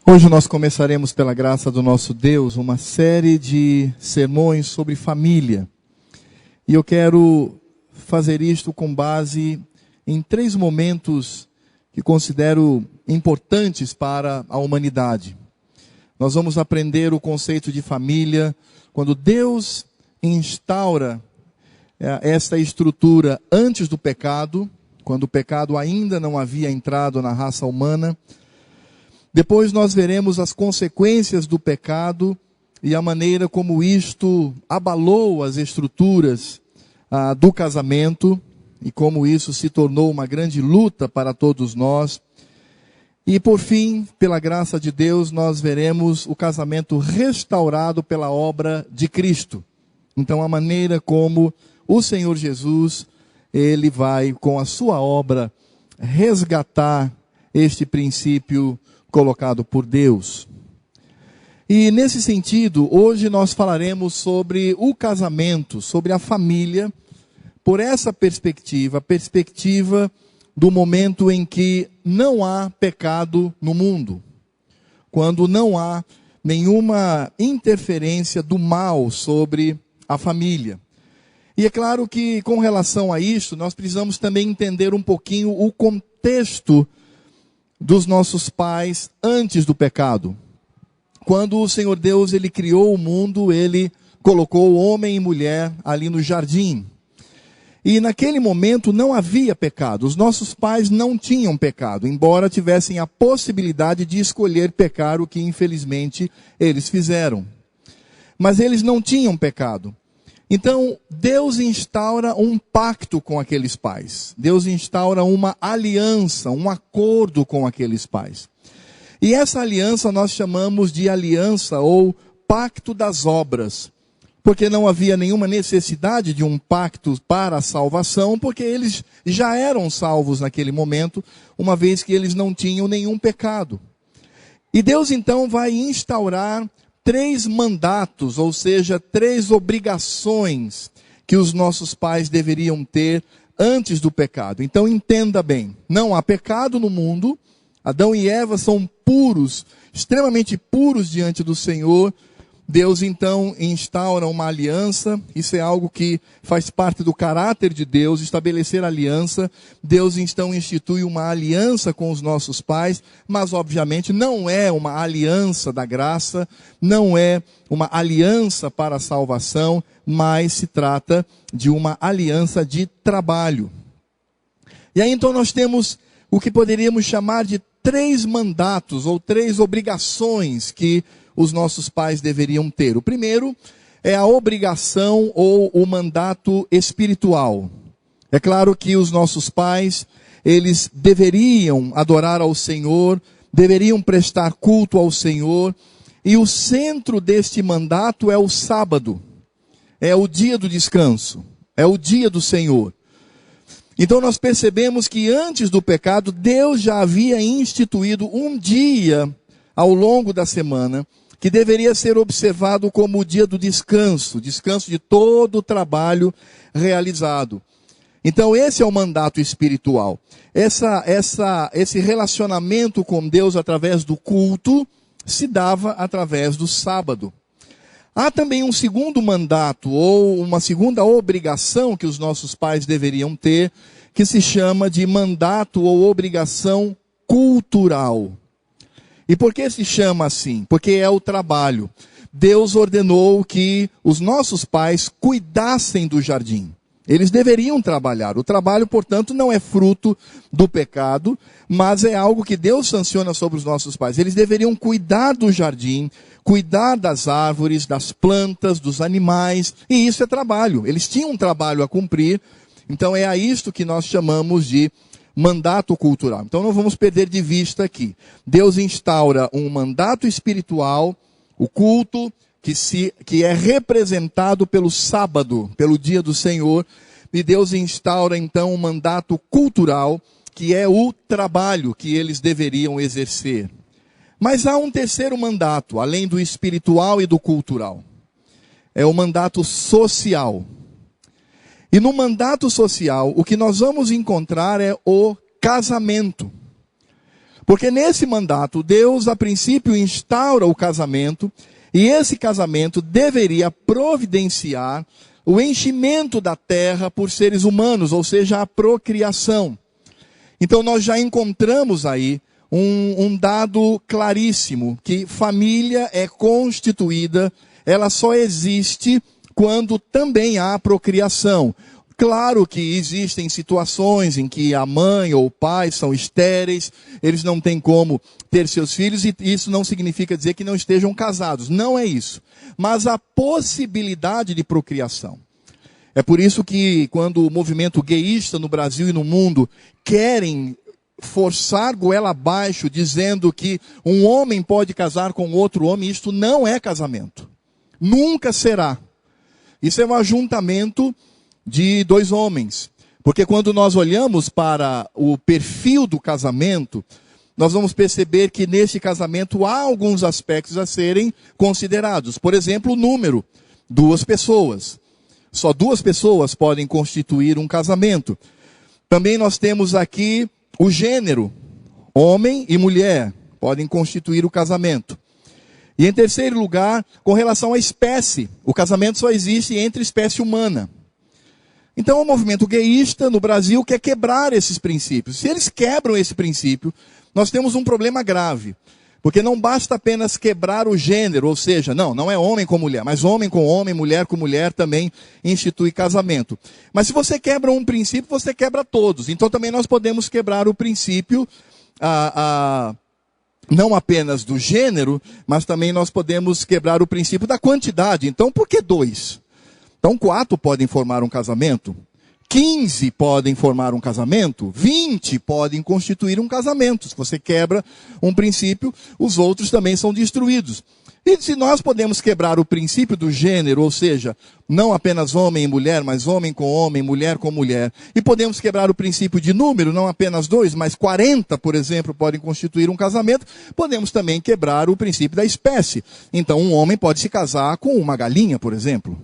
Hoje nós começaremos, pela graça do nosso Deus, uma série de sermões sobre família. E eu quero fazer isto com base em 3 momentos que considero importantes para a humanidade. Nós vamos aprender o conceito de família quando Deus instaura esta estrutura antes do pecado, quando o pecado ainda não havia entrado na raça humana. Depois nós veremos as consequências do pecado e a maneira como isto abalou as estruturas do casamento e como isso se tornou uma grande luta para todos nós. E por fim, pela graça de Deus, nós veremos o casamento restaurado pela obra de Cristo. Então a maneira como o Senhor Jesus, Ele vai com a sua obra resgatar este princípio colocado por Deus. E nesse sentido, hoje nós falaremos sobre o casamento, sobre a família, por essa perspectiva, a perspectiva do momento em que não há pecado no mundo, quando não há nenhuma interferência do mal sobre a família. E é claro que com relação a isso, nós precisamos também entender um pouquinho o contexto dos nossos pais antes do pecado. Quando o Senhor Deus, Ele criou o mundo, Ele colocou homem e mulher ali no jardim. E naquele momento não havia pecado. Os nossos pais não tinham pecado, embora tivessem a possibilidade de escolher pecar, o que infelizmente eles fizeram. Mas eles não tinham pecado. Então, Deus instaura um pacto com aqueles pais. Deus instaura uma aliança, um acordo com aqueles pais. E essa aliança nós chamamos de aliança ou pacto das obras. Porque não havia nenhuma necessidade de um pacto para a salvação, porque eles já eram salvos naquele momento, uma vez que eles não tinham nenhum pecado. E Deus então vai instaurar 3 mandatos, ou seja, 3 obrigações que os nossos pais deveriam ter antes do pecado. Então entenda bem, não há pecado no mundo, Adão e Eva são puros, extremamente puros diante do Senhor. Deus então instaura uma aliança, isso é algo que faz parte do caráter de Deus, estabelecer aliança. Deus então institui uma aliança com os nossos pais, mas obviamente não é uma aliança da graça, não é uma aliança para a salvação, mas se trata de uma aliança de trabalho. E aí então nós temos o que poderíamos chamar de 3 mandatos ou 3 obrigações que os nossos pais deveriam ter. O primeiro é a obrigação ou o mandato espiritual. É claro que os nossos pais, eles deveriam adorar ao Senhor, deveriam prestar culto ao Senhor, e o centro deste mandato é o sábado, é o dia do descanso, é o dia do Senhor. Então nós percebemos que antes do pecado, Deus já havia instituído um dia ao longo da semana, que deveria ser observado como o dia do descanso, descanso de todo o trabalho realizado. Então esse é o mandato espiritual. Esse relacionamento com Deus através do culto se dava através do sábado. Há também um segundo mandato, ou uma segunda obrigação que os nossos pais deveriam ter, que se chama de mandato ou obrigação cultural. E por que se chama assim? Porque é o trabalho. Deus ordenou que os nossos pais cuidassem do jardim. Eles deveriam trabalhar. O trabalho, portanto, não é fruto do pecado, mas é algo que Deus sanciona sobre os nossos pais. Eles deveriam cuidar do jardim, cuidar das árvores, das plantas, dos animais, e isso é trabalho. Eles tinham um trabalho a cumprir, então é a isto que nós chamamos de mandato cultural. Então não vamos perder de vista aqui. Deus instaura um mandato espiritual, o culto, que é representado pelo sábado, pelo dia do Senhor, e Deus instaura então um mandato cultural, que é o trabalho que eles deveriam exercer. Mas há um terceiro mandato, além do espiritual e do cultural. É o mandato social. E no mandato social, o que nós vamos encontrar é o casamento. Porque nesse mandato, Deus, a princípio, instaura o casamento, e esse casamento deveria providenciar o enchimento da terra por seres humanos, ou seja, a procriação. Então nós já encontramos aí um dado claríssimo, que família é constituída, ela só existe quando também há procriação. Claro que existem situações em que a mãe ou o pai são estéreis, eles não têm como ter seus filhos, e isso não significa dizer que não estejam casados. Não é isso. Mas a possibilidade de procriação. É por isso que quando o movimento gayista no Brasil e no mundo querem forçar goela abaixo, dizendo que um homem pode casar com outro homem, isto não é casamento. Nunca será. Isso é um ajuntamento de dois homens. Porque quando nós olhamos para o perfil do casamento, nós vamos perceber que nesse casamento há alguns aspectos a serem considerados. Por exemplo, o número, 2 pessoas. Só 2 pessoas podem constituir um casamento. Também nós temos aqui o gênero, homem e mulher, podem constituir o casamento. E em terceiro lugar, com relação à espécie, o casamento só existe entre espécie humana. Então o movimento gayista no Brasil quer quebrar esses princípios. Se eles quebram esse princípio, nós temos um problema grave. Porque não basta apenas quebrar o gênero, ou seja, não é homem com mulher, mas homem com homem, mulher com mulher também institui casamento. Mas se você quebra um princípio, você quebra todos. Então também nós podemos quebrar o princípio, não apenas do gênero, mas também nós podemos quebrar o princípio da quantidade. Então por que 2? Então 4 podem formar um casamento, 15 podem formar um casamento, 20 podem constituir um casamento. Se você quebra um princípio, os outros também são destruídos. E se nós podemos quebrar o princípio do gênero, ou seja, não apenas homem e mulher, mas homem com homem, mulher com mulher, e podemos quebrar o princípio de número, não apenas 2, mas 40, por exemplo, podem constituir um casamento, podemos também quebrar o princípio da espécie. Então um homem pode se casar com uma galinha, por exemplo.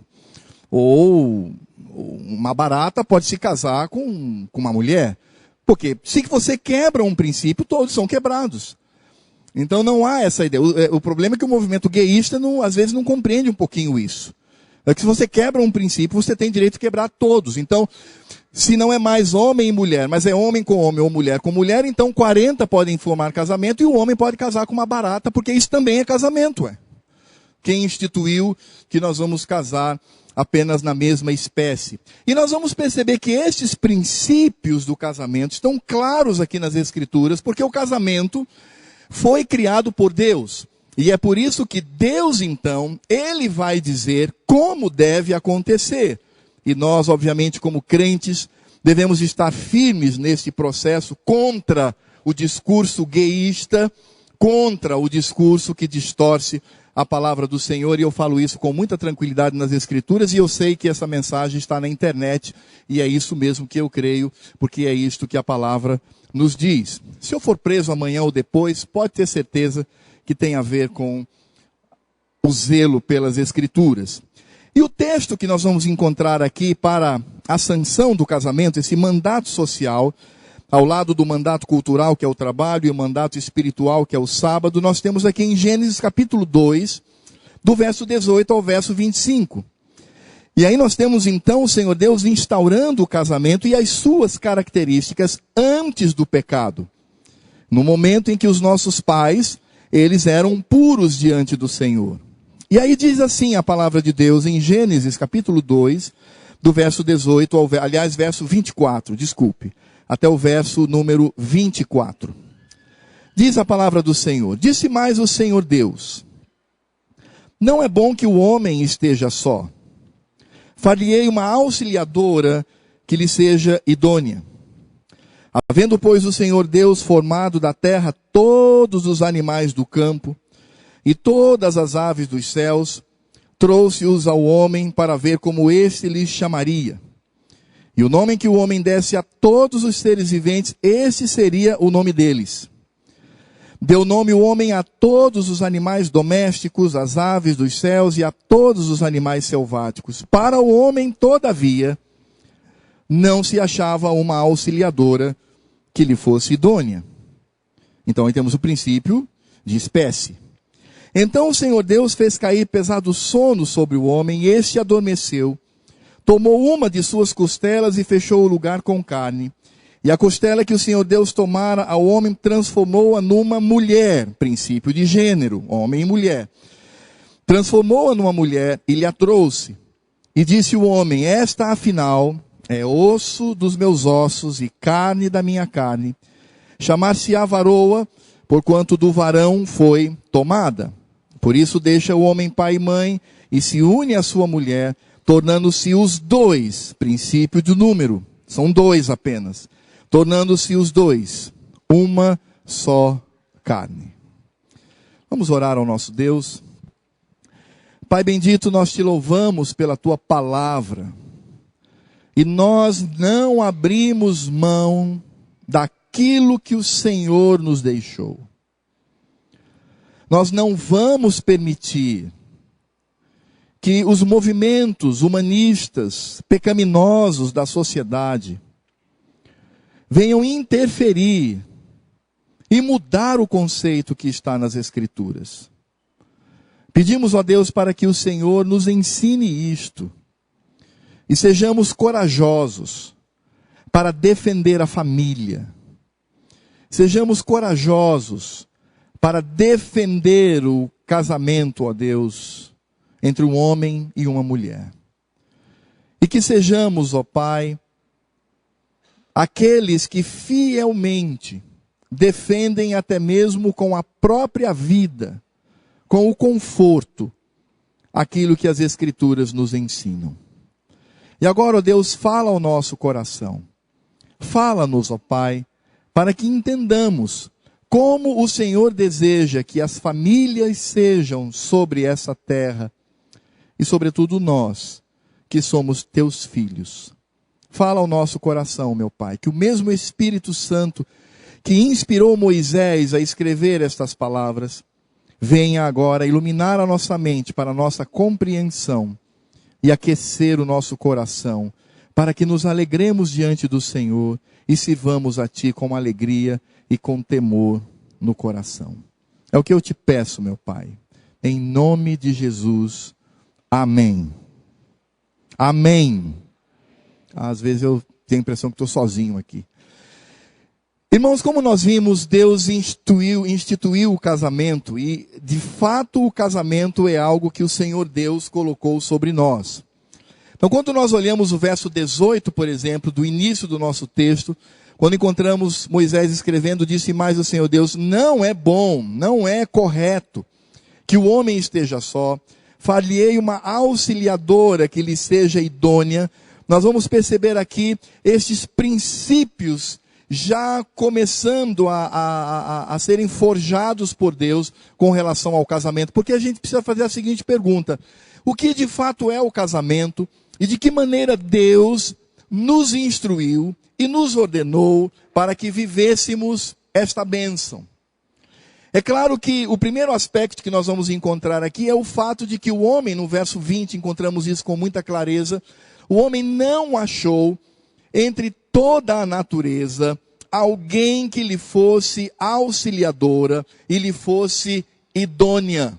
Ou uma barata pode se casar com uma mulher. Porque se você quebra um princípio, todos são quebrados. Então não há essa ideia. O problema é que o movimento gayista às vezes não compreende um pouquinho isso. É que se você quebra um princípio, você tem direito de quebrar todos. Então, se não é mais homem e mulher, mas é homem com homem ou mulher com mulher, então 40 podem formar casamento e o homem pode casar com uma barata, porque isso também é casamento. Quem instituiu que nós vamos casar apenas na mesma espécie? E nós vamos perceber que estes princípios do casamento estão claros aqui nas Escrituras, porque o casamento foi criado por Deus. E é por isso que Deus, então, Ele vai dizer como deve acontecer. E nós, obviamente, como crentes, devemos estar firmes nesse processo contra o discurso gayista, contra o discurso que distorce a palavra do Senhor, e eu falo isso com muita tranquilidade nas Escrituras, e eu sei que essa mensagem está na internet, e é isso mesmo que eu creio, porque é isto que a palavra nos diz. Se eu for preso amanhã ou depois, pode ter certeza que tem a ver com o zelo pelas Escrituras. E o texto que nós vamos encontrar aqui para a sanção do casamento, esse mandato social, ao lado do mandato cultural, que é o trabalho, e o mandato espiritual, que é o sábado, nós temos aqui em Gênesis capítulo 2, do verso 18 ao verso 25. E aí nós temos então o Senhor Deus instaurando o casamento e as suas características antes do pecado. No momento em que os nossos pais, eles eram puros diante do Senhor. E aí diz assim a palavra de Deus em Gênesis capítulo 2, do verso 18 ao verso 24, desculpe. Até o verso número 24. Diz a palavra do Senhor: disse mais o Senhor Deus: não é bom que o homem esteja só. Far-lhe-ei uma auxiliadora que lhe seja idônea. Havendo, pois, o Senhor Deus formado da terra todos os animais do campo e todas as aves dos céus, trouxe-os ao homem para ver como este lhes chamaria. E o nome que o homem desse a todos os seres viventes, esse seria o nome deles. Deu nome o homem a todos os animais domésticos, às aves dos céus e a todos os animais selváticos. Para o homem, todavia, não se achava uma auxiliadora que lhe fosse idônea. Então aí temos o princípio de espécie. Então o Senhor Deus fez cair pesado sono sobre o homem, e este adormeceu. Tomou uma de suas costelas e fechou o lugar com carne. E a costela que o Senhor Deus tomara ao homem transformou-a numa mulher, princípio de gênero, homem e mulher. Transformou-a numa mulher e lhe a trouxe. E disse o homem: esta afinal é osso dos meus ossos e carne da minha carne. Chamar-se-á varoa, porquanto do varão foi tomada. Por isso deixa o homem pai e mãe e se une à sua mulher, tornando-se os dois, princípio do número, são dois apenas, tornando-se os dois uma só carne. Vamos orar ao nosso Deus. Pai bendito, nós te louvamos pela tua palavra, e nós não abrimos mão daquilo que o Senhor nos deixou. Nós não vamos permitir que os movimentos humanistas, pecaminosos da sociedade, venham interferir e mudar o conceito que está nas Escrituras. Pedimos a Deus para que o Senhor nos ensine isto e sejamos corajosos para defender a família. Sejamos corajosos para defender o casamento, ó Deus, entre um homem e uma mulher. E que sejamos, ó Pai, aqueles que fielmente defendem até mesmo com a própria vida, com o conforto, aquilo que as Escrituras nos ensinam. E agora, ó Deus, fala ao nosso coração. Fala-nos, ó Pai, para que entendamos como o Senhor deseja que as famílias sejam sobre essa terra, e sobretudo nós, que somos teus filhos. Fala ao nosso coração, meu Pai, que o mesmo Espírito Santo que inspirou Moisés a escrever estas palavras, venha agora iluminar a nossa mente para a nossa compreensão e aquecer o nosso coração, para que nos alegremos diante do Senhor e sirvamos a Ti com alegria e com temor no coração. É o que eu te peço, meu Pai, em nome de Jesus. Amém. Amém. Às vezes eu tenho a impressão que estou sozinho aqui. Irmãos, como nós vimos, Deus instituiu o casamento, e de fato o casamento é algo que o Senhor Deus colocou sobre nós. Então, quando nós olhamos o verso 18, por exemplo, do início do nosso texto, quando encontramos Moisés escrevendo, disse mais o Senhor Deus: não é bom, não é correto que o homem esteja só, far-lhe-ei uma auxiliadora que lhe seja idônea. Nós vamos perceber aqui estes princípios já começando a serem forjados por Deus com relação ao casamento. Porque a gente precisa fazer a seguinte pergunta: o que de fato é o casamento? E de que maneira Deus nos instruiu e nos ordenou para que vivêssemos esta bênção? É claro que o primeiro aspecto que nós vamos encontrar aqui é o fato de que o homem, no verso 20, encontramos isso com muita clareza, o homem não achou entre toda a natureza alguém que lhe fosse auxiliadora e lhe fosse idônea.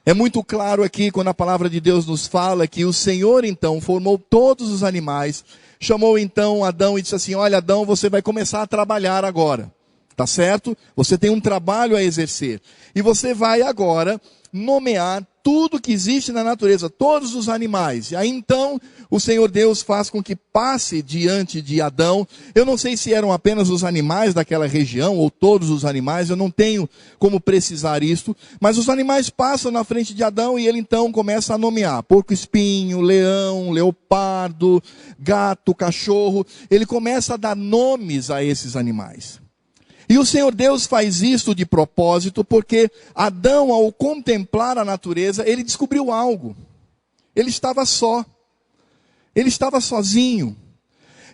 É muito claro aqui quando a palavra de Deus nos fala que o Senhor então formou todos os animais, chamou então Adão e disse assim: olha, Adão, você vai começar a trabalhar agora. Tá certo? Você tem um trabalho a exercer. E você vai agora nomear tudo que existe na natureza, todos os animais. E aí então o Senhor Deus faz com que passe diante de Adão. Eu não sei se eram apenas os animais daquela região ou todos os animais, eu não tenho como precisar isto. Mas os animais passam na frente de Adão e ele então começa a nomear: porco-espinho, leão, leopardo, gato, cachorro. Ele começa a dar nomes a esses animais. E o Senhor Deus faz isso de propósito, porque Adão, ao contemplar a natureza, ele descobriu algo. Ele estava só. Ele estava sozinho.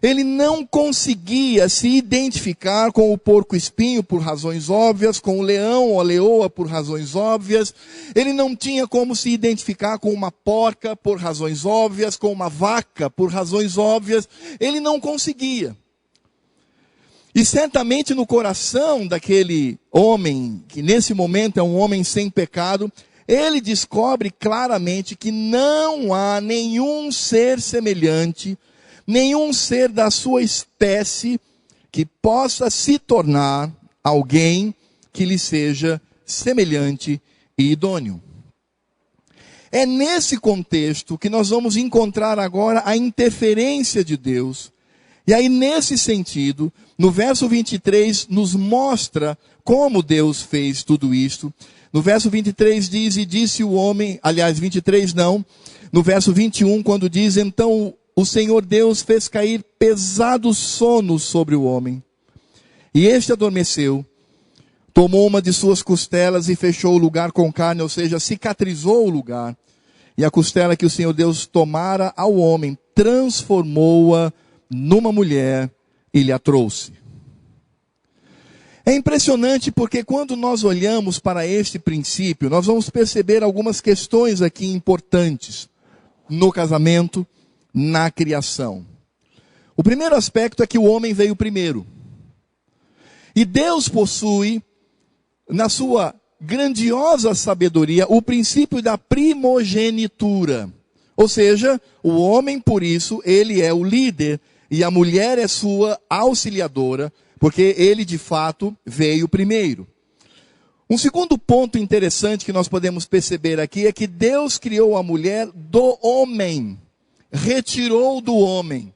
Ele não conseguia se identificar com o porco-espinho por razões óbvias, com o leão ou a leoa por razões óbvias. Ele não tinha como se identificar com uma porca por razões óbvias, com uma vaca por razões óbvias. Ele não conseguia. E certamente no coração daquele homem, que nesse momento é um homem sem pecado, ele descobre claramente que não há nenhum ser semelhante, nenhum ser da sua espécie que possa se tornar alguém que lhe seja semelhante e idôneo. É nesse contexto que nós vamos encontrar agora a interferência de Deus. E aí, nesse sentido, no verso 23, nos mostra como Deus fez tudo isto. No verso 23 diz, e disse o homem, aliás, 23 não, no verso 21, quando diz, então o Senhor Deus fez cair pesado sono sobre o homem. E este adormeceu, tomou uma de suas costelas e fechou o lugar com carne, ou seja, cicatrizou o lugar. E a costela que o Senhor Deus tomara ao homem, transformou-a numa mulher e lhe a trouxe. É impressionante porque quando nós olhamos para este princípio, nós vamos perceber algumas questões aqui importantes no casamento, na criação. O primeiro aspecto é que o homem veio primeiro. E Deus possui, na sua grandiosa sabedoria, o princípio da primogenitura. Ou seja, o homem, por isso, ele é o líder e a mulher é sua auxiliadora, porque ele de fato veio primeiro. Um segundo ponto interessante que nós podemos perceber aqui é que Deus criou a mulher do homem, retirou do homem.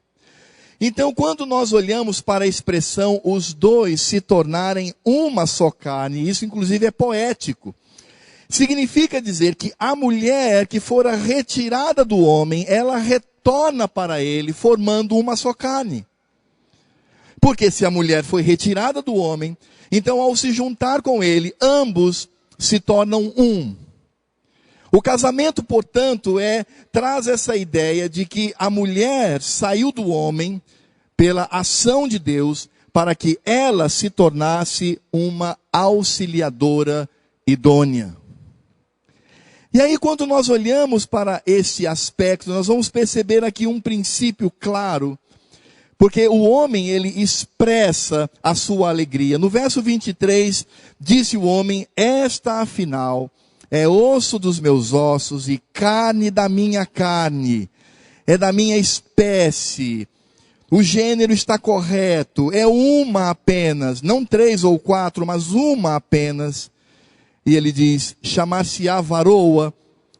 Então, quando nós olhamos para a expressão os dois se tornarem uma só carne, isso inclusive é poético, significa dizer que a mulher que fora retirada do homem, ela retorna para ele formando uma só carne. Porque se a mulher foi retirada do homem, então ao se juntar com ele, ambos se tornam um. O casamento, portanto, traz essa ideia de que a mulher saiu do homem pela ação de Deus para que ela se tornasse uma auxiliadora idônea. E aí, quando nós olhamos para esse aspecto, nós vamos perceber aqui um princípio claro, porque o homem, ele expressa a sua alegria. No verso 23, disse o homem, esta afinal é osso dos meus ossos e carne da minha carne, é da minha espécie. O gênero está correto, é uma apenas, não 3 ou 4, mas uma apenas. E ele diz, chamar-se-á varoa,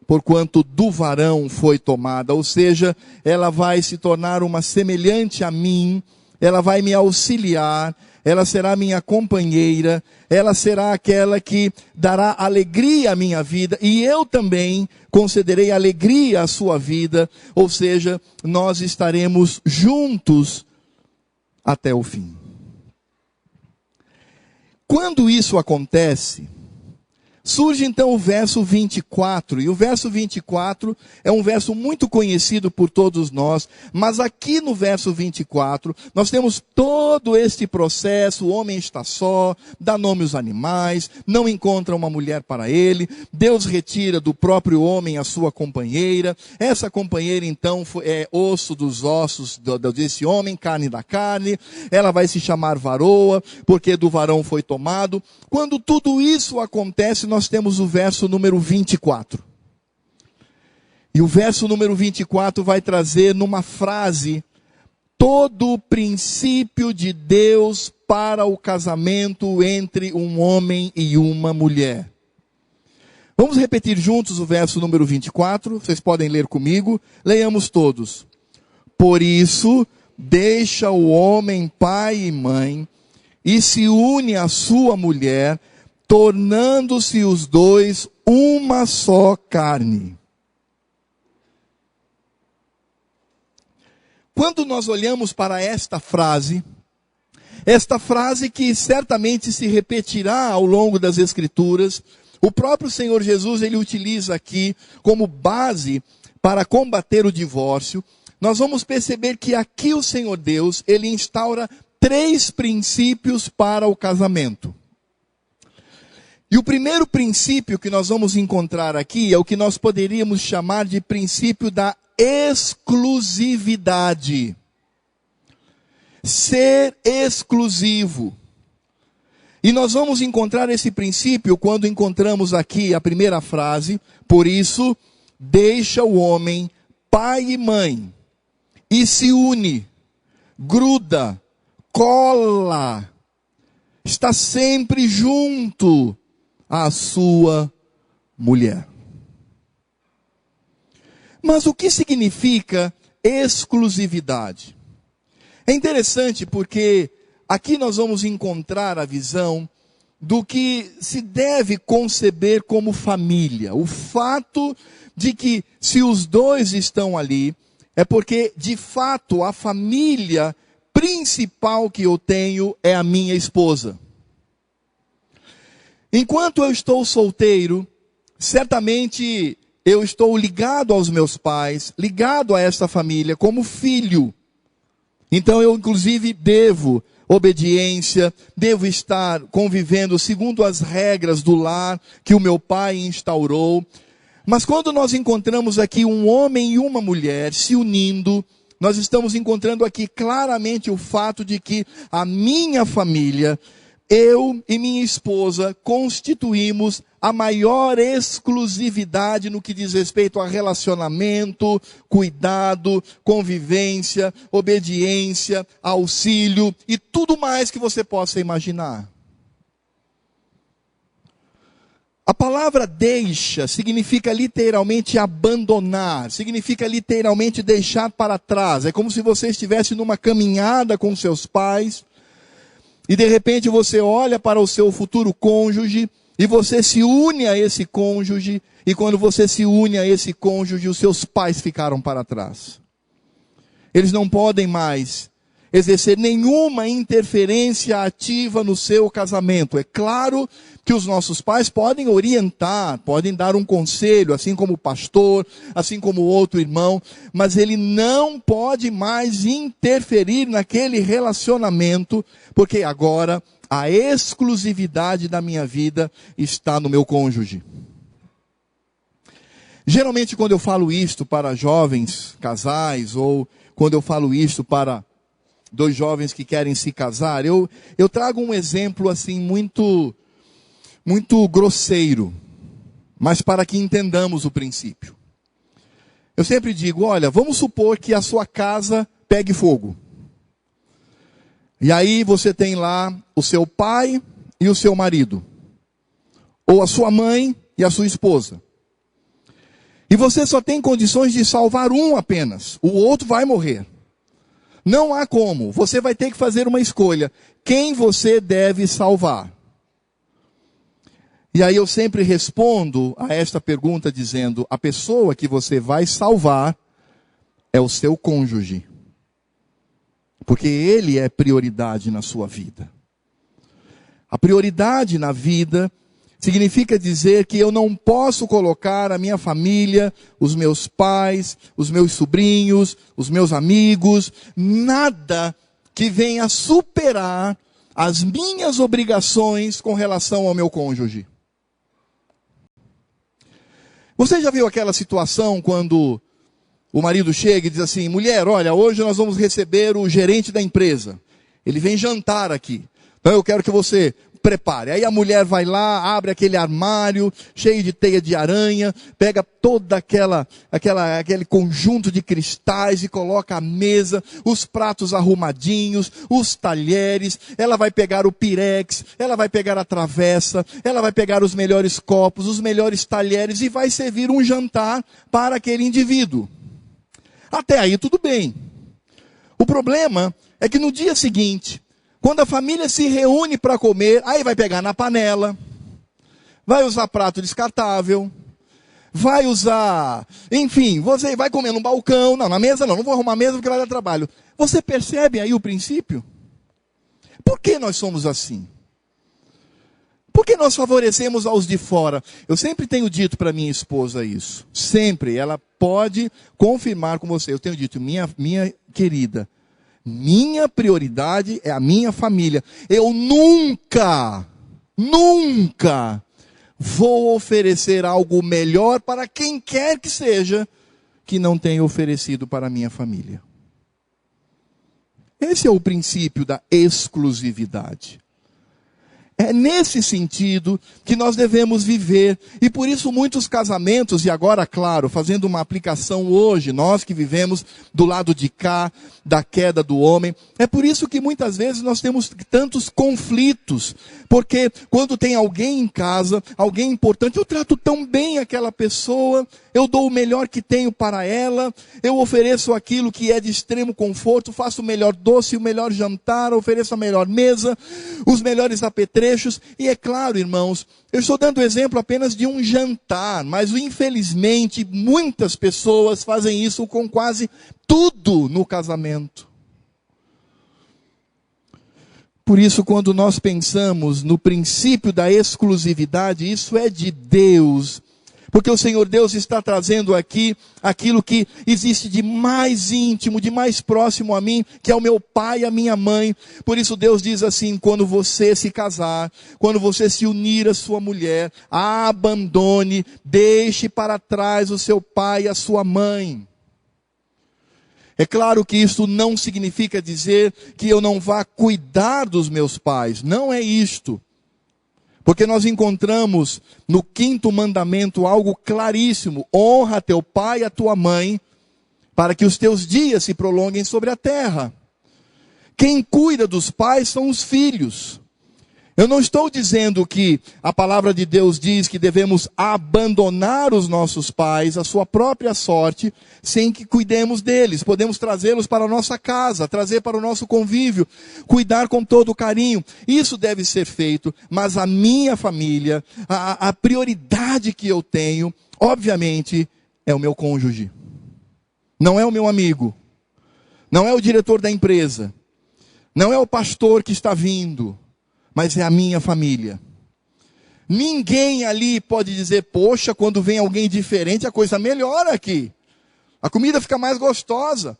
porquanto do varão foi tomada. Ou seja, ela vai se tornar uma semelhante a mim, ela vai me auxiliar, ela será minha companheira, ela será aquela que dará alegria à minha vida, e eu também concederei alegria à sua vida, ou seja, nós estaremos juntos até o fim. Quando isso acontece, surge então o verso 24, e o verso 24 é um verso muito conhecido por todos nós, mas aqui no verso 24, nós temos todo este processo, o homem está só, dá nome aos animais, não encontra uma mulher para ele, Deus retira do próprio homem a sua companheira, essa companheira então é osso dos ossos desse homem, carne da carne, ela vai se chamar varoa, porque do varão foi tomado. Quando tudo isso acontece, nós temos o verso número 24. E o verso número 24 vai trazer numa frase todo o princípio de Deus para o casamento entre um homem e uma mulher. Vamos repetir juntos o verso número 24, vocês podem ler comigo, leiamos todos. Por isso, deixa o homem pai e mãe e se une à sua mulher, tornando-se os dois uma só carne. Quando nós olhamos para esta frase que certamente se repetirá ao longo das Escrituras, o próprio Senhor Jesus, ele utiliza aqui como base para combater o divórcio, nós vamos perceber que aqui o Senhor Deus, ele instaura 3 princípios para o casamento. E o primeiro princípio que nós vamos encontrar aqui é o que nós poderíamos chamar de princípio da exclusividade. ser exclusivo. E nós vamos encontrar esse princípio quando encontramos aqui a primeira frase: por isso, deixa o homem pai e mãe, e se une, gruda, cola, está sempre junto à sua mulher. Mas o que significa exclusividade? É interessante porque aqui nós vamos encontrar a visão do que se deve conceber como família. O fato de que se os dois estão ali, é porque de fato a família principal que eu tenho é a minha esposa. Enquanto eu estou solteiro, certamente eu estou ligado aos meus pais, ligado a esta família como filho. Então eu inclusive devo obediência, devo estar convivendo segundo as regras do lar que o meu pai instaurou. Mas quando nós encontramos aqui um homem e uma mulher se unindo, nós estamos encontrando aqui claramente o fato de que a minha família, eu e minha esposa, constituímos a maior exclusividade no que diz respeito a relacionamento, cuidado, convivência, obediência, auxílio e tudo mais que você possa imaginar. A palavra deixa significa literalmente abandonar, significa literalmente deixar para trás. É como se você estivesse numa caminhada com seus pais e de repente você olha para o seu futuro cônjuge e você se une a esse cônjuge, e quando você se une a esse cônjuge, os seus pais ficaram para trás. Eles não podem mais exercer nenhuma interferência ativa no seu casamento. É claro que os nossos pais podem orientar, podem dar um conselho, assim como o pastor, assim como o outro irmão, mas ele não pode mais interferir naquele relacionamento, porque agora a exclusividade da minha vida está no meu cônjuge. Geralmente quando eu falo isto para jovens casais, ou quando eu falo isto para dois jovens que querem se casar, eu trago um exemplo assim muito grosseiro, mas para que entendamos o princípio. Eu sempre digo, olha, vamos supor que a sua casa pegue fogo. E aí você tem lá o seu pai e o seu marido, ou a sua mãe e a sua esposa. E você só tem condições de salvar um apenas, o outro vai morrer. Não há como, você vai ter que fazer uma escolha. Quem você deve salvar? E aí eu sempre respondo a esta pergunta dizendo, a pessoa que você vai salvar é o seu cônjuge. Porque ele é prioridade na sua vida. A prioridade na vida significa dizer que eu não posso colocar a minha família, os meus pais, os meus sobrinhos, os meus amigos, nada que venha superar as minhas obrigações com relação ao meu cônjuge. Você já viu aquela situação quando o marido chega e diz assim, mulher, olha, hoje nós vamos receber o gerente da empresa. Ele vem jantar aqui. Então eu quero que você prepare. Aí a mulher vai lá, abre aquele armário cheio de teia de aranha, pega toda aquele conjunto de cristais e coloca a mesa, os pratos arrumadinhos, os talheres, ela vai pegar o pirex, ela vai pegar a travessa, ela vai pegar os melhores copos, os melhores talheres e vai servir um jantar para aquele indivíduo. Até aí tudo bem. O problema é que no dia seguinte, quando a família se reúne para comer, aí vai pegar na panela, vai usar prato descartável, vai usar, enfim, você vai comer no balcão, não, na mesa não vou arrumar a mesa porque vai dar trabalho. Você percebe aí o princípio? Por que nós somos assim? Por que nós favorecemos aos de fora? Eu sempre tenho dito para minha esposa isso. Sempre. Ela pode confirmar com você. Eu tenho dito, minha querida, minha prioridade é a minha família. Eu nunca vou oferecer algo melhor para quem quer que seja que não tenha oferecido para a minha família. Esse é o princípio da exclusividade. É nesse sentido que nós devemos viver. E por isso muitos casamentos, e agora, claro, fazendo uma aplicação hoje, nós que vivemos do lado de cá, da queda do homem, é por isso que muitas vezes nós temos tantos conflitos. Porque quando tem alguém em casa, alguém importante, eu trato tão bem aquela pessoa, eu dou o melhor que tenho para ela, eu ofereço aquilo que é de extremo conforto, faço o melhor doce, o melhor jantar, ofereço a melhor mesa, os melhores apetrechos. E é claro, irmãos, eu estou dando exemplo apenas de um jantar, mas infelizmente muitas pessoas fazem isso com quase tudo no casamento. Por isso, quando nós pensamos no princípio da exclusividade, isso é de Deus. Porque o Senhor Deus está trazendo aqui aquilo que existe de mais íntimo, de mais próximo a mim, que é o meu pai e a minha mãe. Por isso Deus diz assim: quando você se casar, quando você se unir à sua mulher, abandone, deixe para trás o seu pai e a sua mãe. É claro que isso não significa dizer que eu não vá cuidar dos meus pais. Não é isto. Porque nós encontramos no 5º mandamento algo claríssimo: honra teu pai e a tua mãe, para que os teus dias se prolonguem sobre a terra. Quem cuida dos pais são os filhos. Eu não estou dizendo que a palavra de Deus diz que devemos abandonar os nossos pais, a sua própria sorte, sem que cuidemos deles. Podemos trazê-los para a nossa casa, trazer para o nosso convívio, cuidar com todo carinho. Isso deve ser feito, mas a minha família, a prioridade que eu tenho, obviamente, é o meu cônjuge. Não é o meu amigo, não é o diretor da empresa, não é o pastor que está vindo, mas é a minha família. Ninguém ali pode dizer: poxa, quando vem alguém diferente a coisa melhora aqui. A comida fica mais gostosa.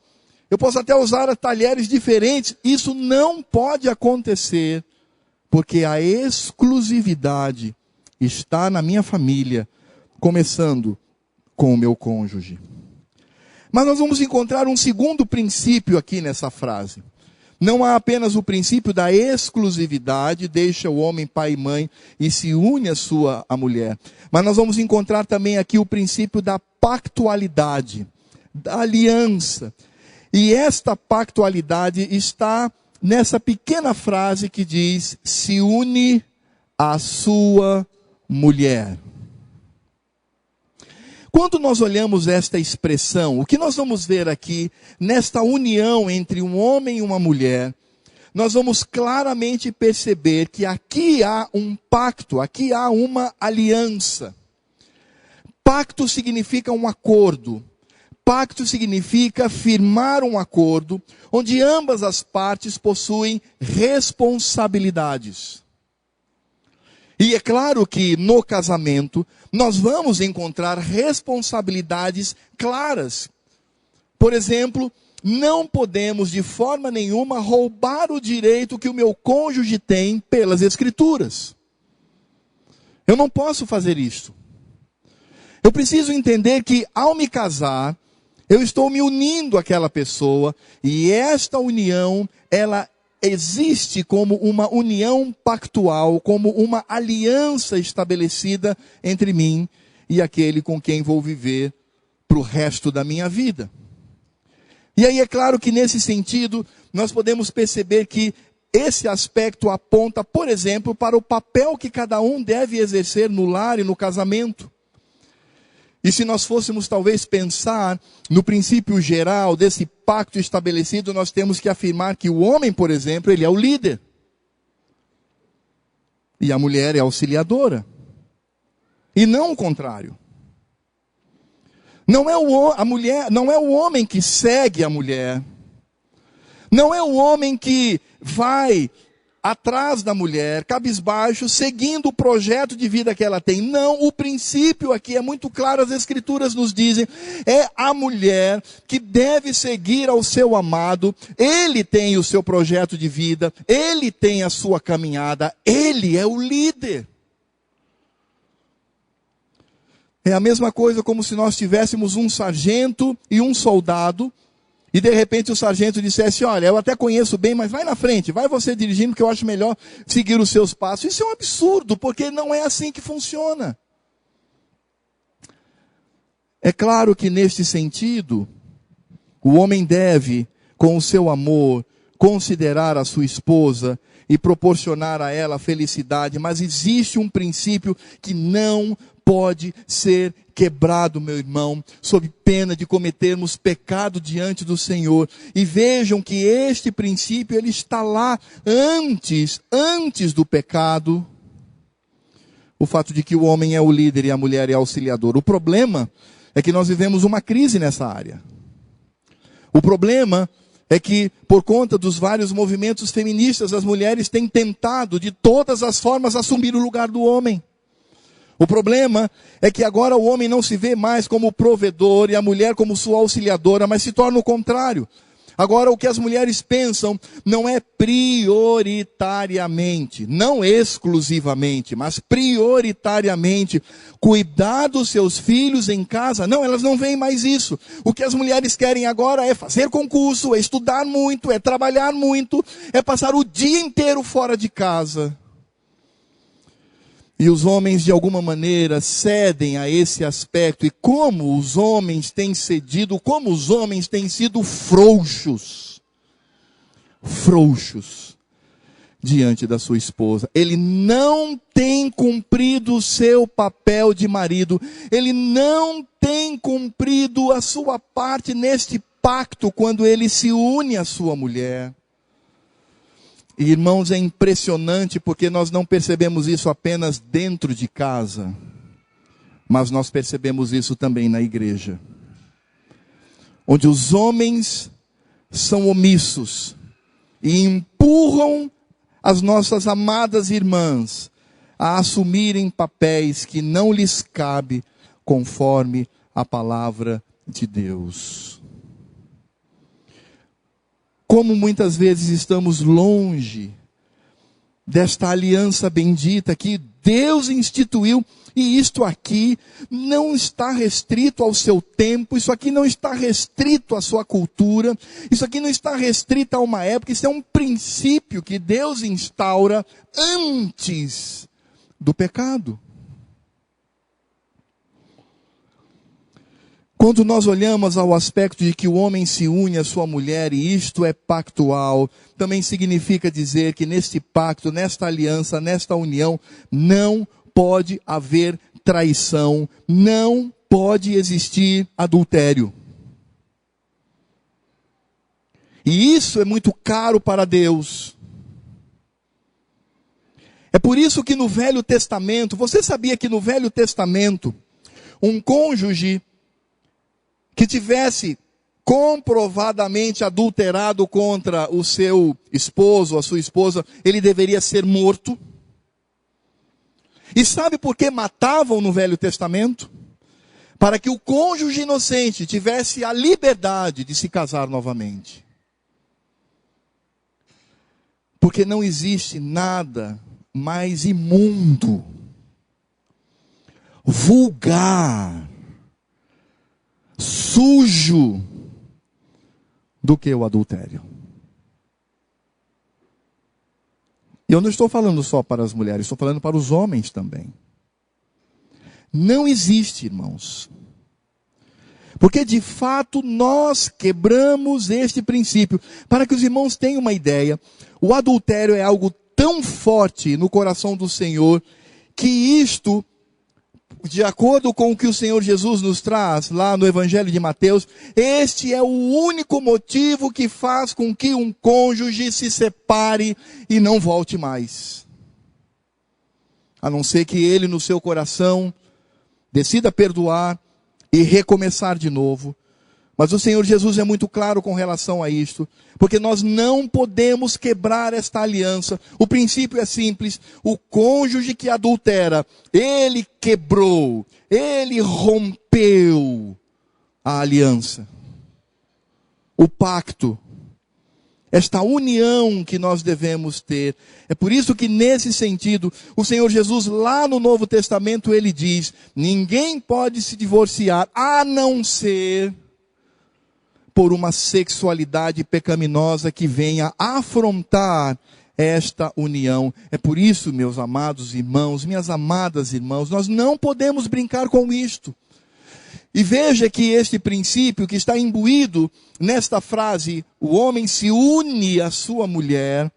Eu posso até usar talheres diferentes. Isso não pode acontecer, porque a exclusividade está na minha família, começando com o meu cônjuge. Mas nós vamos encontrar um segundo princípio aqui nessa frase. Não há apenas o princípio da exclusividade, deixa o homem pai e mãe e se une à mulher. Mas nós vamos encontrar também aqui o princípio da pactualidade, da aliança. E esta pactualidade está nessa pequena frase que diz: se une à sua mulher. Quando nós olhamos esta expressão, o que nós vamos ver aqui, nesta união entre um homem e uma mulher, nós vamos claramente perceber que aqui há um pacto, aqui há uma aliança. Pacto significa um acordo. Pacto significa firmar um acordo, onde ambas as partes possuem responsabilidades. E é claro que no casamento nós vamos encontrar responsabilidades claras. Por exemplo, não podemos de forma nenhuma roubar o direito que o meu cônjuge tem pelas Escrituras. Eu não posso fazer isso. Eu preciso entender que ao me casar, eu estou me unindo àquela pessoa, e esta união, ela existe como uma união pactual, como uma aliança estabelecida entre mim e aquele com quem vou viver para o resto da minha vida. E aí é claro que nesse sentido, nós podemos perceber que esse aspecto aponta, por exemplo, para o papel que cada um deve exercer no lar e no casamento. E se nós fôssemos talvez pensar no princípio geral desse pacto estabelecido, nós temos que afirmar que o homem, por exemplo, ele é o líder. E a mulher é auxiliadora. E não o contrário. Não é o homem que segue a mulher. Não é o homem que vai atrás da mulher, cabisbaixo, seguindo o projeto de vida que ela tem. Não, o princípio aqui é muito claro, as Escrituras nos dizem, é a mulher que deve seguir ao seu amado, ele tem o seu projeto de vida, ele tem a sua caminhada, ele é o líder. É a mesma coisa como se nós tivéssemos um sargento e um soldado, e de repente o sargento dissesse, olha, eu até conheço bem, mas vai na frente, vai você dirigindo, porque eu acho melhor seguir os seus passos. Isso é um absurdo, porque não é assim que funciona. É claro que neste sentido, o homem deve, com o seu amor, considerar a sua esposa e proporcionar a ela felicidade, mas existe um princípio que não pode ser quebrado, meu irmão, sob pena de cometermos pecado diante do Senhor. E vejam que este princípio, ele está lá antes do pecado. O fato de que o homem é o líder e a mulher é a auxiliadora. O problema é que nós vivemos uma crise nessa área. O problema é que, por conta dos vários movimentos feministas, as mulheres têm tentado, de todas as formas, assumir o lugar do homem. O problema é que agora o homem não se vê mais como provedor e a mulher como sua auxiliadora, mas se torna o contrário. Agora o que as mulheres pensam não é prioritariamente, não exclusivamente, mas prioritariamente, cuidar dos seus filhos em casa. Não, elas não veem mais isso. O que as mulheres querem agora é fazer concurso, é estudar muito, é trabalhar muito, é passar o dia inteiro fora de casa. E os homens, de alguma maneira, cedem a esse aspecto. E como os homens têm cedido, como os homens têm sido frouxos diante da sua esposa. Ele não tem cumprido o seu papel de marido. Ele não tem cumprido a sua parte neste pacto quando ele se une à sua mulher. E, irmãos, é impressionante porque nós não percebemos isso apenas dentro de casa, mas nós percebemos isso também na igreja, onde os homens são omissos e empurram as nossas amadas irmãs a assumirem papéis que não lhes cabe conforme a palavra de Deus. Como muitas vezes estamos longe desta aliança bendita que Deus instituiu, e isto aqui não está restrito ao seu tempo, isso aqui não está restrito à sua cultura, isso aqui não está restrito a uma época, isso é um princípio que Deus instaura antes do pecado. Quando nós olhamos ao aspecto de que o homem se une à sua mulher, e isto é pactual, também significa dizer que neste pacto, nesta aliança, nesta união, não pode haver traição, não pode existir adultério. E isso é muito caro para Deus. É por isso que no Velho Testamento, você sabia que no Velho Testamento, um cônjuge que tivesse comprovadamente adulterado contra o seu esposo, a sua esposa, ele deveria ser morto. E sabe por que matavam no Velho Testamento? Para que o cônjuge inocente tivesse a liberdade de se casar novamente. Porque não existe nada mais imundo, vulgar, sujo do que o adultério. E eu não estou falando só para as mulheres, estou falando para os homens também. Não existe, irmãos. Porque de fato nós quebramos este princípio. Para que os irmãos tenham uma ideia, o adultério é algo tão forte no coração do Senhor, que isto, de acordo com o que o Senhor Jesus nos traz lá no Evangelho de Mateus, este é o único motivo que faz com que um cônjuge se separe e não volte mais. A não ser que ele no seu coração decida perdoar e recomeçar de novo. Mas o Senhor Jesus é muito claro com relação a isto, porque nós não podemos quebrar esta aliança. O princípio é simples: o cônjuge que adultera, ele quebrou, ele rompeu a aliança, o pacto, esta união que nós devemos ter. É por isso que nesse sentido, o Senhor Jesus lá no Novo Testamento, ele diz: ninguém pode se divorciar, a não ser por uma sexualidade pecaminosa que venha afrontar esta união. É por isso, meus amados irmãos, minhas amadas irmãs, nós não podemos brincar com isto. E veja que este princípio que está imbuído nesta frase, o homem se une à sua mulher,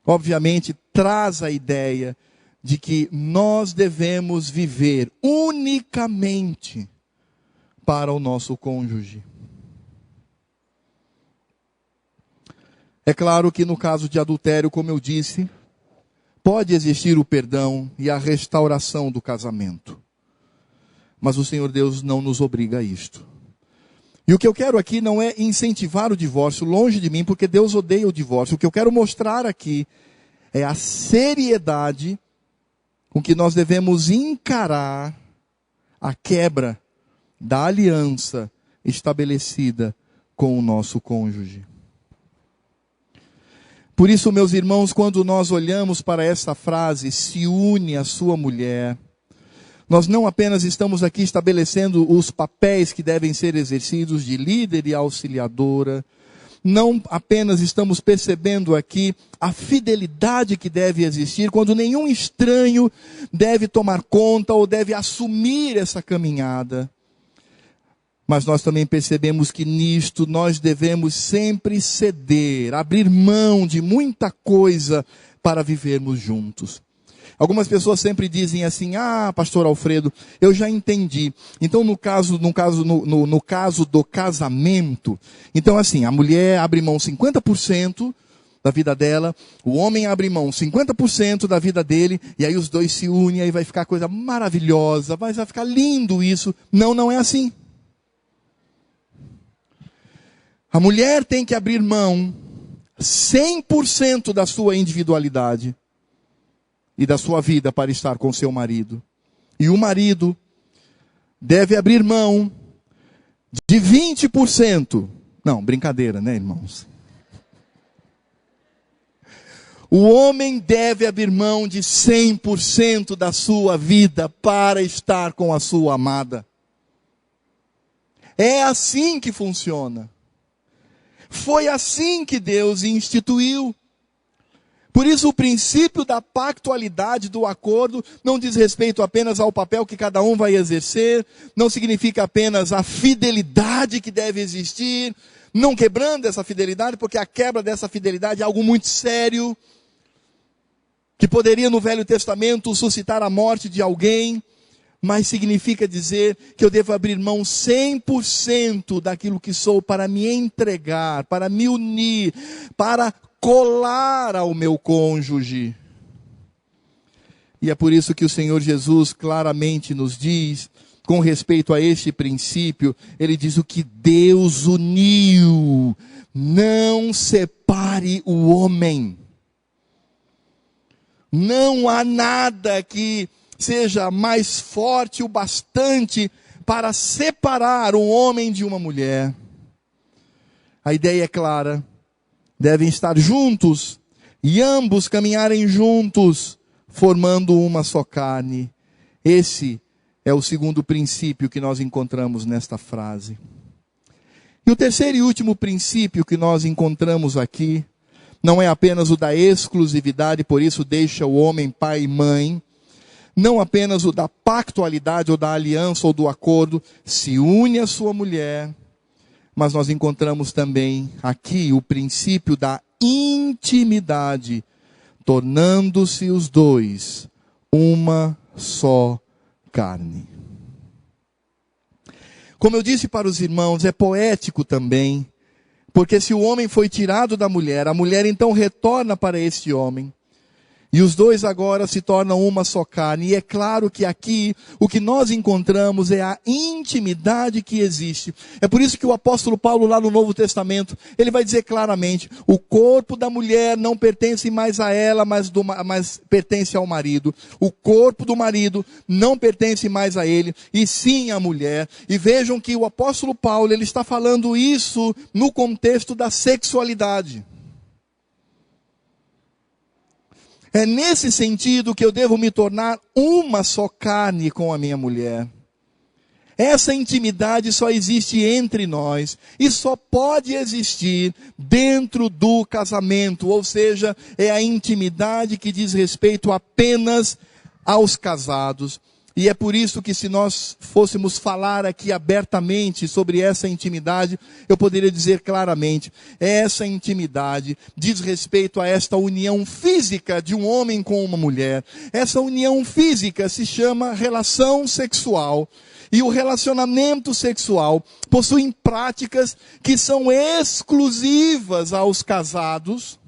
obviamente traz a ideia de que nós devemos viver unicamente para o nosso cônjuge. É claro que no caso de adultério, como eu disse, pode existir o perdão e a restauração do casamento. Mas o Senhor Deus não nos obriga a isto. E o que eu quero aqui não é incentivar o divórcio, longe de mim, porque Deus odeia o divórcio. O que eu quero mostrar aqui é a seriedade com que nós devemos encarar a quebra da aliança estabelecida com o nosso cônjuge. Por isso, meus irmãos, quando nós olhamos para essa frase, se une à sua mulher, nós não apenas estamos aqui estabelecendo os papéis que devem ser exercidos de líder e auxiliadora, não apenas estamos percebendo aqui a fidelidade que deve existir, quando nenhum estranho deve tomar conta ou deve assumir essa caminhada. Mas nós também percebemos que nisto nós devemos sempre ceder, abrir mão de muita coisa para vivermos juntos. Algumas pessoas sempre dizem assim: ah, pastor Alfredo, eu já entendi. Então no caso do casamento, então assim, a mulher abre mão 50% da vida dela, o homem abre mão 50% da vida dele, e aí os dois se unem, aí vai ficar coisa maravilhosa, vai ficar lindo isso. Não, não é assim. A mulher tem que abrir mão 100% da sua individualidade e da sua vida para estar com seu marido. E o marido deve abrir mão de 20%. Não, brincadeira, né, irmãos? O homem deve abrir mão de 100% da sua vida para estar com a sua amada. É assim que funciona. Foi assim que Deus instituiu. Por isso o princípio da pactualidade, do acordo, não diz respeito apenas ao papel que cada um vai exercer, não significa apenas a fidelidade que deve existir, não quebrando essa fidelidade, porque a quebra dessa fidelidade é algo muito sério, que poderia no Velho Testamento suscitar a morte de alguém, mas significa dizer que eu devo abrir mão 100% daquilo que sou para me entregar, para me unir, para colar ao meu cônjuge. E é por isso que o Senhor Jesus claramente nos diz, com respeito a este princípio, Ele diz: o que Deus uniu, não separe o homem. Não há nada que seja mais forte o bastante para separar um homem de uma mulher. A ideia é clara. Devem estar juntos e ambos caminharem juntos, formando uma só carne. Esse é o segundo princípio que nós encontramos nesta frase. E o terceiro e último princípio que nós encontramos aqui, não é apenas o da exclusividade, por isso deixa o homem pai e mãe, não apenas o da pactualidade ou da aliança ou do acordo, se une à sua mulher, mas nós encontramos também aqui o princípio da intimidade, tornando-se os dois uma só carne. Como eu disse para os irmãos, é poético também, porque se o homem foi tirado da mulher, a mulher então retorna para este homem. E os dois agora se tornam uma só carne. E é claro que aqui o que nós encontramos é a intimidade que existe. É por isso que o apóstolo Paulo lá no Novo Testamento, ele vai dizer claramente: o corpo da mulher não pertence mais a ela, mas pertence ao marido. O corpo do marido não pertence mais a ele, e sim à mulher. E vejam que o apóstolo Paulo, ele está falando isso no contexto da sexualidade. É nesse sentido que eu devo me tornar uma só carne com a minha mulher. Essa intimidade só existe entre nós e só pode existir dentro do casamento, ou seja, é a intimidade que diz respeito apenas aos casados. E é por isso que, se nós fôssemos falar aqui abertamente sobre essa intimidade, eu poderia dizer claramente: essa intimidade diz respeito a esta união física de um homem com uma mulher. Essa união física se chama relação sexual. E o relacionamento sexual possui práticas que são exclusivas aos casados.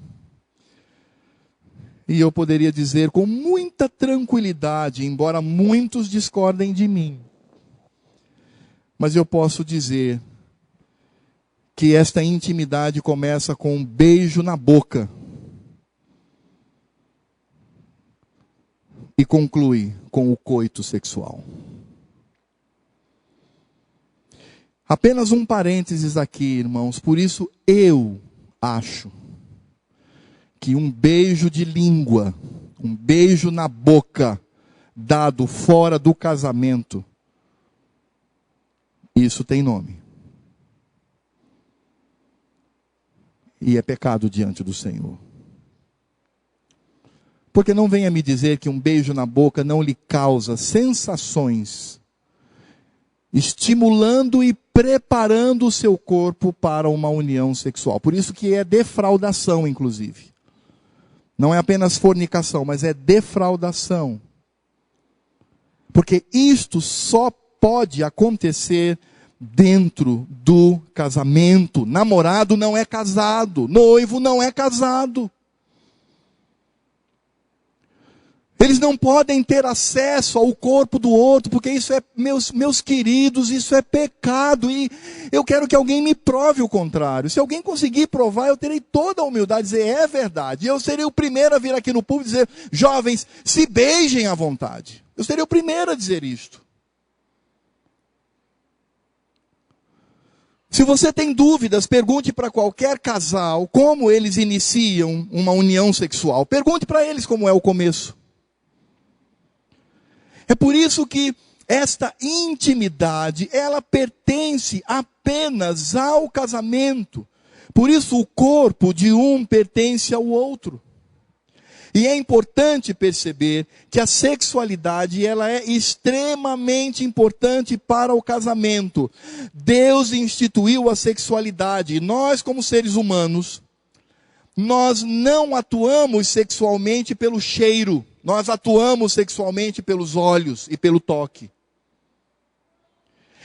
E eu poderia dizer com muita tranquilidade, embora muitos discordem de mim, mas eu posso dizer que esta intimidade começa com um beijo na boca e conclui com o coito sexual. Apenas um parênteses aqui, irmãos. Por isso eu acho que um beijo de língua, um beijo na boca, dado fora do casamento, isso tem nome. E é pecado diante do Senhor. Porque não venha me dizer que um beijo na boca não lhe causa sensações, estimulando e preparando o seu corpo para uma união sexual. Por isso que é defraudação, inclusive. Não é apenas fornicação, mas é defraudação. Porque isto só pode acontecer dentro do casamento. Namorado não é casado, noivo não é casado. Eles não podem ter acesso ao corpo do outro, porque isso é, meus queridos, isso é pecado. E eu quero que alguém me prove o contrário. Se alguém conseguir provar, eu terei toda a humildade de dizer: é verdade. E eu serei o primeiro a vir aqui no público e dizer: jovens, se beijem à vontade. Eu serei o primeiro a dizer isto. Se você tem dúvidas, pergunte para qualquer casal como eles iniciam uma união sexual. Pergunte para eles como é o começo. É por isso que esta intimidade, ela pertence apenas ao casamento. Por isso o corpo de um pertence ao outro. E é importante perceber que a sexualidade, ela é extremamente importante para o casamento. Deus instituiu a sexualidade e nós, como seres humanos, nós não atuamos sexualmente pelo cheiro. Nós atuamos sexualmente pelos olhos e pelo toque.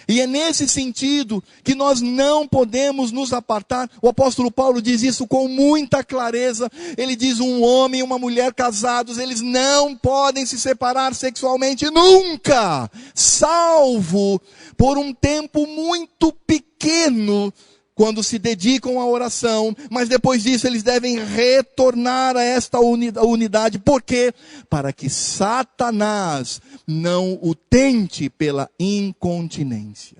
E é nesse sentido que nós não podemos nos apartar. O apóstolo Paulo diz isso com muita clareza. Ele diz: um homem e uma mulher casados, eles não podem se separar sexualmente nunca, salvo por um tempo muito pequeno, quando se dedicam à oração, mas depois disso eles devem retornar a esta unidade. Por quê? Para que Satanás não o tente pela incontinência.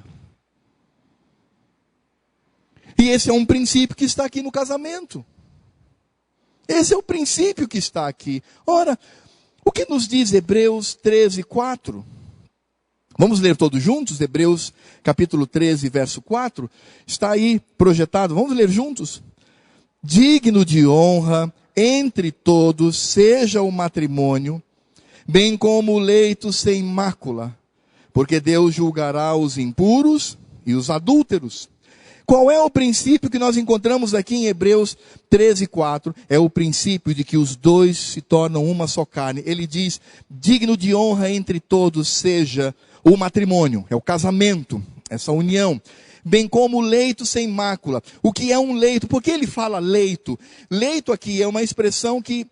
E esse é um princípio que está aqui no casamento. Esse é o princípio que está aqui. Ora, o que nos diz Hebreus 13:4? Vamos ler todos juntos? Hebreus capítulo 13, verso 4. Está aí projetado. Vamos ler juntos? Digno de honra entre todos seja o matrimônio, bem como o leito sem mácula, porque Deus julgará os impuros e os adúlteros. Qual é o princípio que nós encontramos aqui em Hebreus 13:4? É o princípio de que os dois se tornam uma só carne. Ele diz: digno de honra entre todos seja o matrimônio, é o casamento, essa união, bem como o leito sem mácula. O que é um leito? Por que ele fala leito? Leito aqui é uma expressão que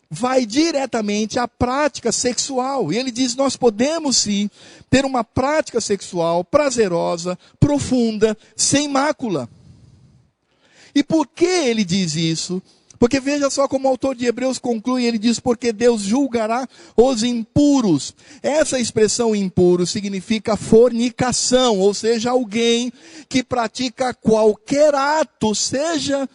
vai diretamente à prática sexual. E ele diz: nós podemos sim ter uma prática sexual prazerosa, profunda, sem mácula. E por que ele diz isso? Porque veja só como o autor de Hebreus conclui, ele diz: porque Deus julgará os impuros. Essa expressão impuro significa fornicação, ou seja, alguém que pratica qualquer ato, seja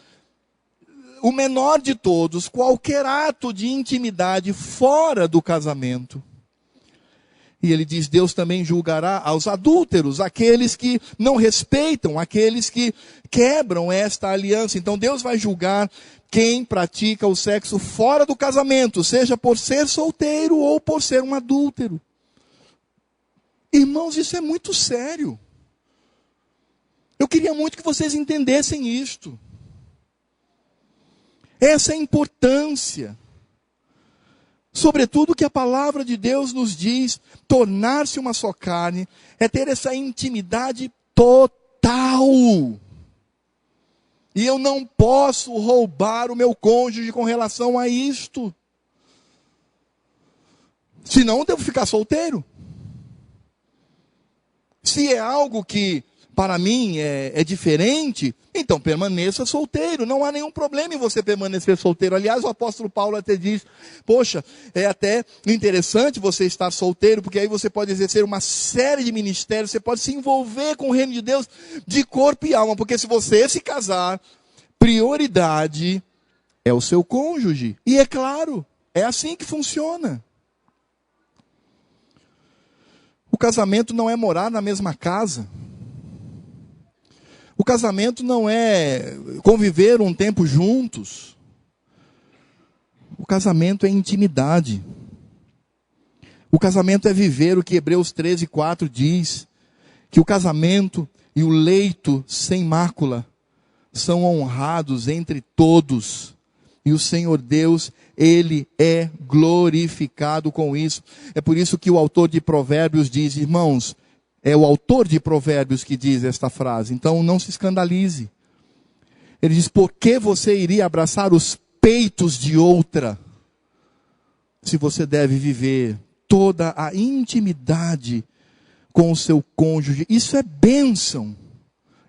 o menor de todos, qualquer ato de intimidade fora do casamento. E ele diz, Deus também julgará aos adúlteros, aqueles que não respeitam, aqueles que quebram esta aliança. Então Deus vai julgar quem pratica o sexo fora do casamento, seja por ser solteiro ou por ser um adúltero. Irmãos, isso é muito sério. Eu queria muito que vocês entendessem isto. Essa é a importância. Sobretudo que a palavra de Deus nos diz, tornar-se uma só carne, é ter essa intimidade total. E eu não posso roubar o meu cônjuge com relação a isto. Senão eu devo ficar solteiro. Se é algo que para mim é diferente, então permaneça solteiro. Não há nenhum problema em você permanecer solteiro. Aliás, o apóstolo Paulo até diz, poxa, é até interessante você estar solteiro, porque aí você pode exercer uma série de ministérios, você pode se envolver com o reino de Deus de corpo e alma, porque se você se casar, prioridade é o seu cônjuge. E é claro, é assim que funciona. O casamento não é morar na mesma casa. O casamento não é conviver um tempo juntos. O casamento é intimidade. O casamento é viver o que Hebreus 13:4 diz, que o casamento e o leito sem mácula são honrados entre todos. E o Senhor Deus, Ele é glorificado com isso. É por isso que o autor de Provérbios diz, irmãos, é o autor de Provérbios que diz esta frase. Então não se escandalize. Ele diz, por que você iria abraçar os peitos de outra? Se você deve viver toda a intimidade com o seu cônjuge. Isso é bênção.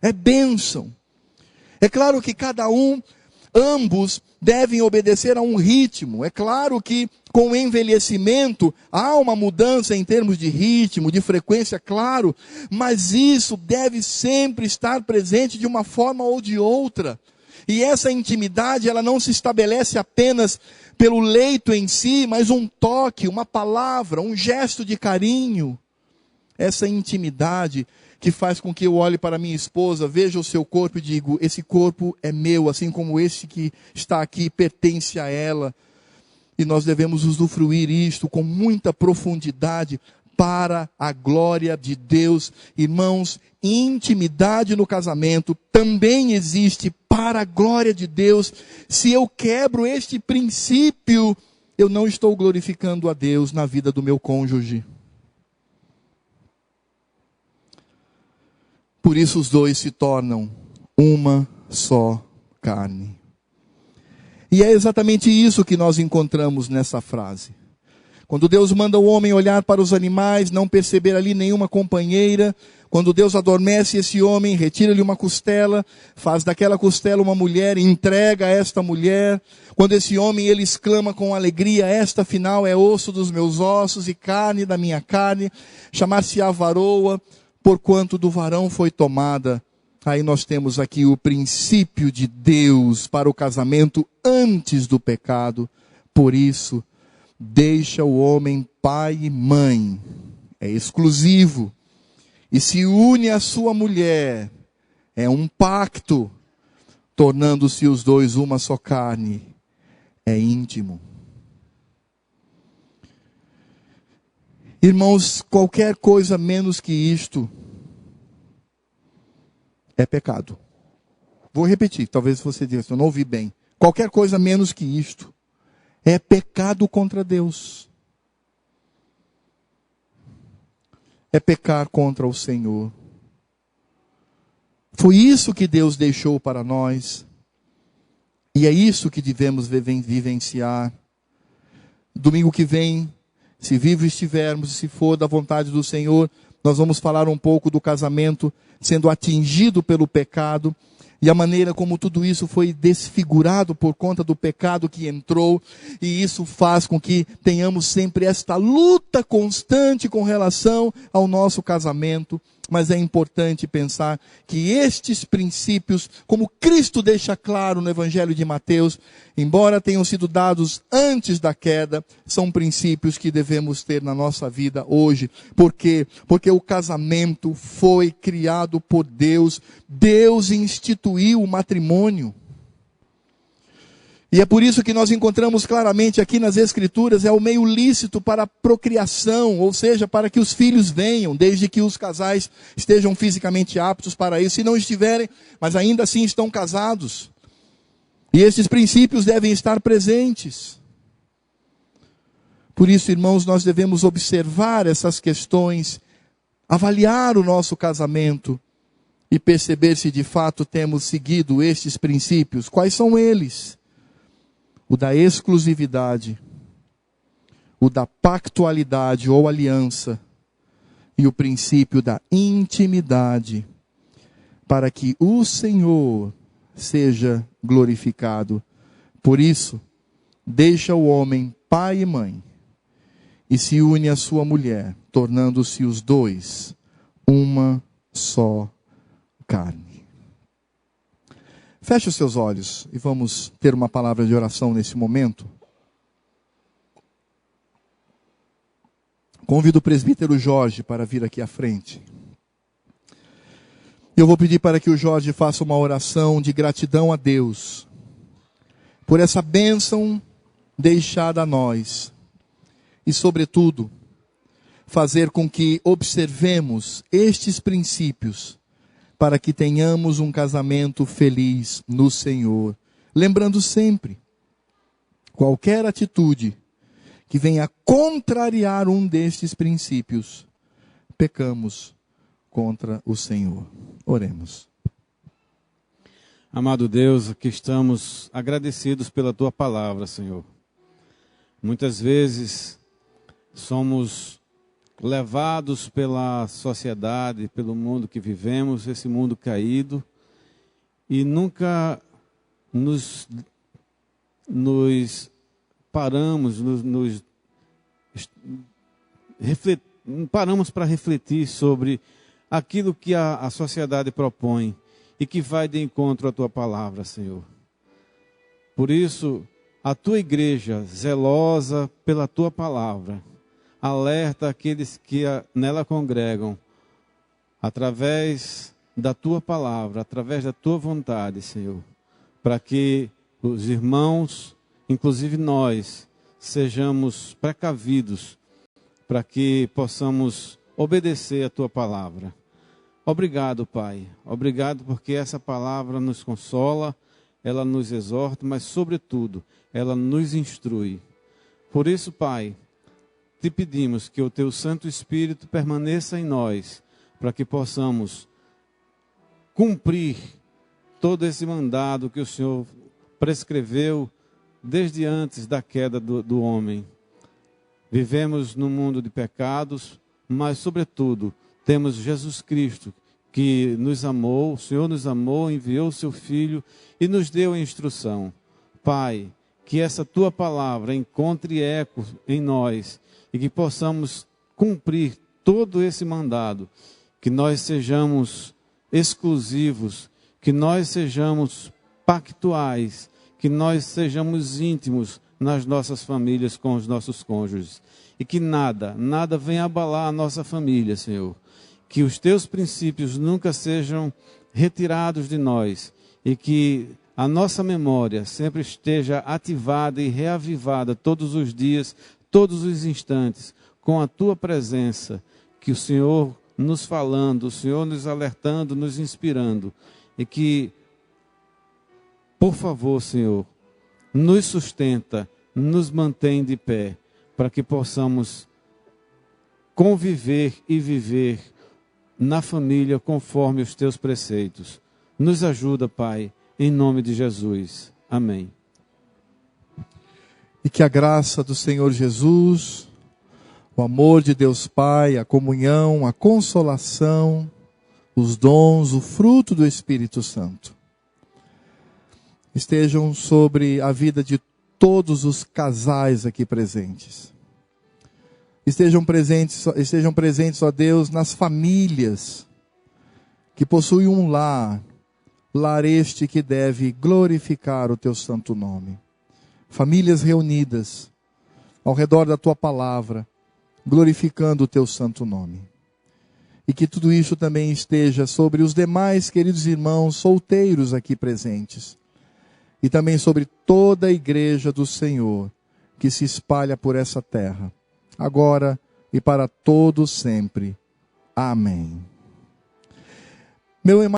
É bênção. É claro que ambos devem obedecer a um ritmo. É claro que com o envelhecimento há uma mudança em termos de ritmo, de frequência, claro, mas isso deve sempre estar presente de uma forma ou de outra. E essa intimidade, ela não se estabelece apenas pelo leito em si, mas um toque, uma palavra, um gesto de carinho. Essa intimidade que faz com que eu olhe para minha esposa, veja o seu corpo e digo, esse corpo é meu, assim como esse que está aqui pertence a ela. E nós devemos usufruir isto com muita profundidade para a glória de Deus. Irmãos, intimidade no casamento também existe para a glória de Deus. Se eu quebro este princípio, eu não estou glorificando a Deus na vida do meu cônjuge. Por isso os dois se tornam uma só carne. E é exatamente isso que nós encontramos nessa frase. Quando Deus manda o homem olhar para os animais, não perceber ali nenhuma companheira, quando Deus adormece esse homem, retira-lhe uma costela, faz daquela costela uma mulher, entrega a esta mulher. Quando esse homem, ele exclama com alegria, esta afinal é osso dos meus ossos e carne da minha carne, chamar-se-á varoa, porquanto do varão foi tomada. Aí nós temos aqui o princípio de Deus para o casamento antes do pecado. Por isso, deixa o homem pai e mãe. É exclusivo. E se une à sua mulher. É um pacto, tornando-se os dois uma só carne. É íntimo. Irmãos, qualquer coisa menos que isto é pecado. Vou repetir, talvez você diga, eu não ouvi bem. Qualquer coisa menos que isto é pecado contra Deus. É pecar contra o Senhor. Foi isso que Deus deixou para nós. E é isso que devemos vivenciar. Domingo que vem, se vivos estivermos, se for da vontade do Senhor, Nós vamos falar um pouco do casamento sendo atingido pelo pecado e a maneira como tudo isso foi desfigurado por conta do pecado que entrou, e isso faz com que tenhamos sempre esta luta constante com relação ao nosso casamento. Mas é importante pensar que estes princípios, como Cristo deixa claro no Evangelho de Mateus, embora tenham sido dados antes da queda, são princípios que devemos ter na nossa vida hoje. Por quê? Porque o casamento foi criado por Deus. Deus instituiu o matrimônio. E é por isso que nós encontramos claramente aqui nas Escrituras, é o meio lícito para a procriação, ou seja, para que os filhos venham, desde que os casais estejam fisicamente aptos para isso. Se não estiverem, mas ainda assim estão casados. E esses princípios devem estar presentes. Por isso, irmãos, nós devemos observar essas questões, avaliar o nosso casamento e perceber se de fato temos seguido estes princípios. Quais são eles? O da exclusividade, o da pactualidade ou aliança e o princípio da intimidade, para que o Senhor seja glorificado. Por isso, deixa o homem pai e mãe e se une à sua mulher, tornando-se os dois uma só carne. Feche os seus olhos e vamos ter uma palavra de oração nesse momento. Convido o presbítero Jorge para vir aqui à frente. Eu vou pedir para que o Jorge faça uma oração de gratidão a Deus por essa bênção deixada a nós. E, sobretudo, fazer com que observemos estes princípios para que tenhamos um casamento feliz no Senhor. Lembrando sempre, qualquer atitude que venha contrariar um destes princípios, pecamos contra o Senhor. Oremos. Amado Deus, aqui estamos agradecidos pela Tua palavra, Senhor. Muitas vezes somos levados pela sociedade, pelo mundo que vivemos, esse mundo caído, e nunca nos paramos, paramos para refletir sobre aquilo que a sociedade propõe e que vai de encontro à Tua palavra, Senhor. Por isso, a Tua igreja, zelosa pela Tua palavra, alerta aqueles que nela congregam, através da Tua palavra, através da Tua vontade, Senhor, para que os irmãos, inclusive nós, sejamos precavidos, para que possamos obedecer a Tua palavra. Obrigado, Pai. Obrigado porque essa palavra nos consola, ela nos exorta, mas, sobretudo, ela nos instrui. Por isso, Pai, te pedimos que o Teu Santo Espírito permaneça em nós, para que possamos cumprir todo esse mandado que o Senhor prescreveu desde antes da queda do homem. Vivemos num mundo de pecados, mas, sobretudo, temos Jesus Cristo, que nos amou, o Senhor nos amou, enviou o Seu Filho e nos deu a instrução. Pai, que essa Tua palavra encontre eco em nós e que possamos cumprir todo esse mandado, que nós sejamos exclusivos, que nós sejamos pactuais, que nós sejamos íntimos nas nossas famílias com os nossos cônjuges. E que nada venha abalar a nossa família, Senhor. Que os Teus princípios nunca sejam retirados de nós e que a nossa memória sempre esteja ativada e reavivada todos os dias, todos os instantes, com a Tua presença, que o Senhor nos falando, o Senhor nos alertando, nos inspirando, e que, por favor, Senhor, nos sustenta, nos mantém de pé, para que possamos conviver e viver na família conforme os Teus preceitos. Nos ajuda, Pai, em nome de Jesus. Amém. E que a graça do Senhor Jesus, o amor de Deus Pai, a comunhão, a consolação, os dons, o fruto do Espírito Santo estejam sobre a vida de todos os casais aqui presentes. Estejam presentes, ó Deus, nas famílias que possuem um lar este que deve glorificar o teu santo nome. Famílias reunidas ao redor da tua palavra, glorificando o teu santo nome. E que tudo isso também esteja sobre os demais queridos irmãos solteiros aqui presentes. E também sobre toda a igreja do Senhor, que se espalha por essa terra, agora e para todo sempre. Amém. Meu irmão,